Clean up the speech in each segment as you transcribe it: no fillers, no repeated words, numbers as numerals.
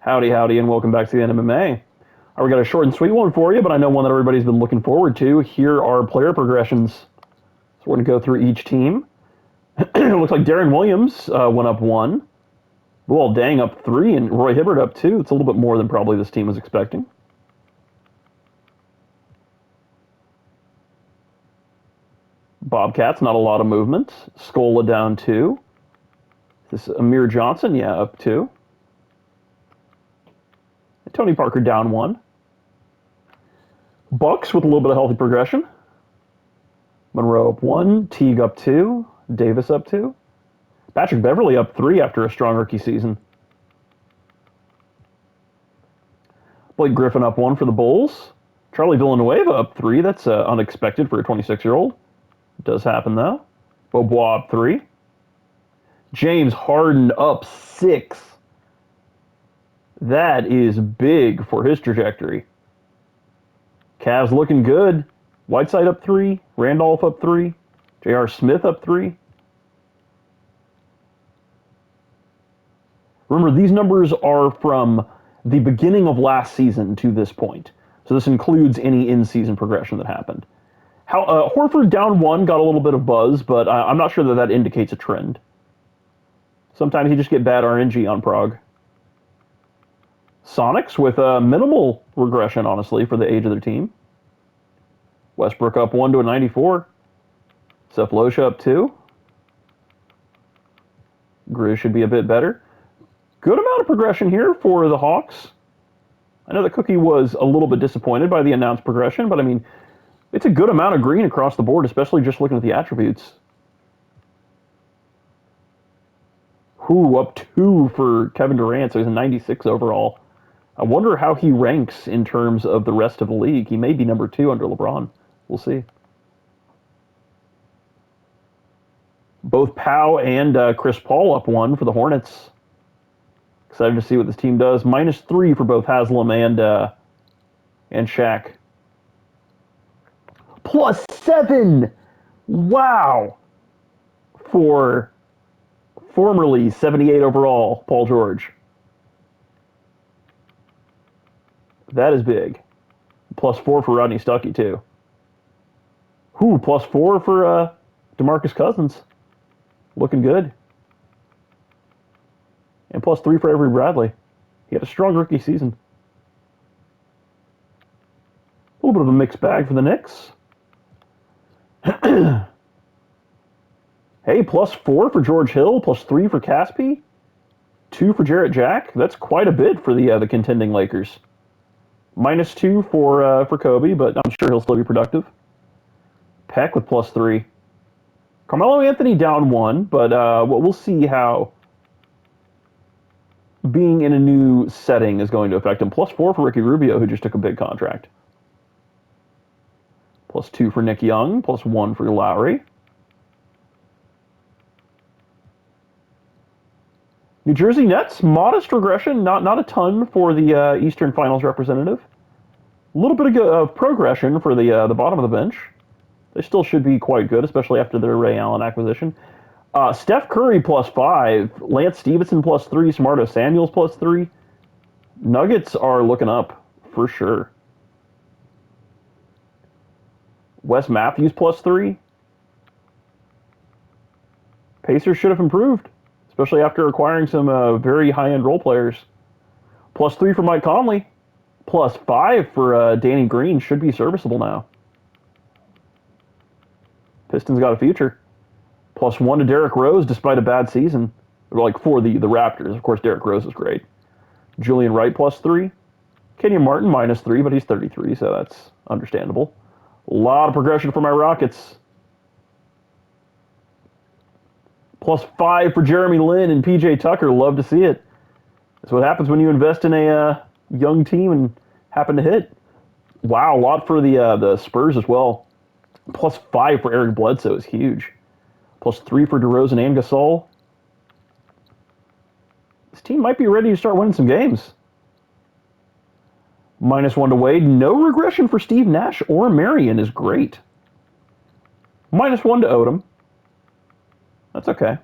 Howdy, howdy, and welcome back to the NMMA. We got a short and sweet one for you, but I know one that everybody's been looking forward to. Here are player progressions. So we're going to go through each team. It looks like Darren Williams went up 1. Luol Deng up 3, and Roy Hibbert up 2. It's a little bit more than probably this team was expecting. Bobcats, not a lot of movement. Scola down 2. This Amir Johnson, yeah, up 2. And Tony Parker down 1. Bucks with a little bit of healthy progression. Monroe up 1. Teague up 2. Davis up 2. Patrick Beverley up 3 after a strong rookie season. Blake Griffin up 1 for the Bulls. Charlie Villanueva up 3. That's unexpected for a 26-year-old. Does happen, though. Beaubois up 3. James Harden up 6. That is big for his trajectory. Cavs looking good. Whiteside up 3. Randolph up 3. J.R. Smith up 3. Remember, these numbers are from the beginning of last season to this point. So this includes any in-season progression that happened. Horford down 1 got a little bit of buzz, but I'm not sure that indicates a trend. Sometimes you just get bad RNG on Prague. Sonics with minimal regression, honestly, for the age of their team. Westbrook up 1 to a 94. Cephalosha up 2. Grizz should be a bit better. Good amount of progression here for the Hawks. I know that Cookie was a little bit disappointed by the announced progression, but I mean, it's a good amount of green across the board, especially just looking at the attributes. Up 2 for Kevin Durant, so he's a 96 overall. I wonder how he ranks in terms of the rest of the league. He may be number 2 under LeBron. We'll see. Both Pau and Chris Paul up 1 for the Hornets. Excited to see what this team does. -3 for both Haslam and Shaq. +7! Wow! For formerly 78 overall, Paul George. That is big. +4 for Rodney Stuckey, too. +4 for DeMarcus Cousins. Looking good. And +3 for Avery Bradley. He had a strong rookie season. A little bit of a mixed bag for the Knicks. Hey, +4 for George Hill, +3 for Caspi, 2 for Jarrett Jack. That's quite a bit for the contending Lakers. -2 for Kobe, but I'm sure he'll still be productive. Peck with +3. Carmelo Anthony down 1, but we'll see how being in a new setting is going to affect him. +4 for Ricky Rubio, who just took a big contract. +2 for Nick Young, +1 for Lowry. New Jersey Nets, modest regression, not a ton for the Eastern Finals representative. A little bit of progression for the bottom of the bench. They still should be quite good, especially after their Ray Allen acquisition. Steph Curry +5, Lance Stevenson +3, Smarto Samuels +3. Nuggets are looking up for sure. Wes Matthews +3. Pacers should have improved, especially after acquiring some very high-end role players. +3 for Mike Conley. +5 for Danny Green. Should be serviceable now. Pistons got a future. +1 to Derrick Rose, despite a bad season. Like for the Raptors. Of course, Derrick Rose is great. Julian Wright +3. Kenyon Martin -3, but he's 33, so that's understandable. A lot of progression for my Rockets. +5 for Jeremy Lin and PJ Tucker. Love to see it. That's what happens when you invest in a young team and happen to hit. Wow, a lot for the Spurs as well. +5 for Eric Bledsoe is huge. +3 for DeRozan and Gasol. This team might be ready to start winning some games. -1 to Wade. No regression for Steve Nash or Marion is great. -1 to Odom. That's okay.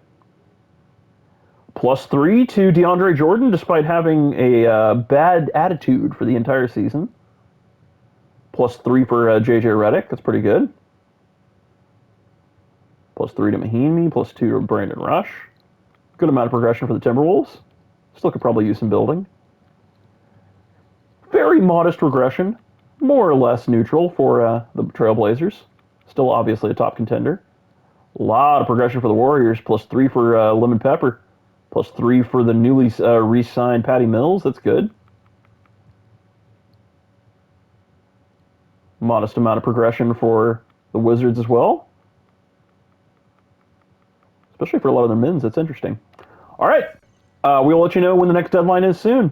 +3 to DeAndre Jordan, despite having a bad attitude for the entire season. +3 for J.J. Redick. That's pretty good. +3 to Mahinmi. +2 to Brandon Rush. Good amount of progression for the Timberwolves. Still could probably use some building. Very modest regression. More or less neutral for the Trailblazers. Still obviously a top contender. A lot of progression for the Warriors. +3 for Lemon Pepper. +3 for the newly re-signed Patty Mills. That's good. Modest amount of progression for the Wizards as well. Especially for a lot of their mins. That's interesting. All right. We'll let you know when the next deadline is soon.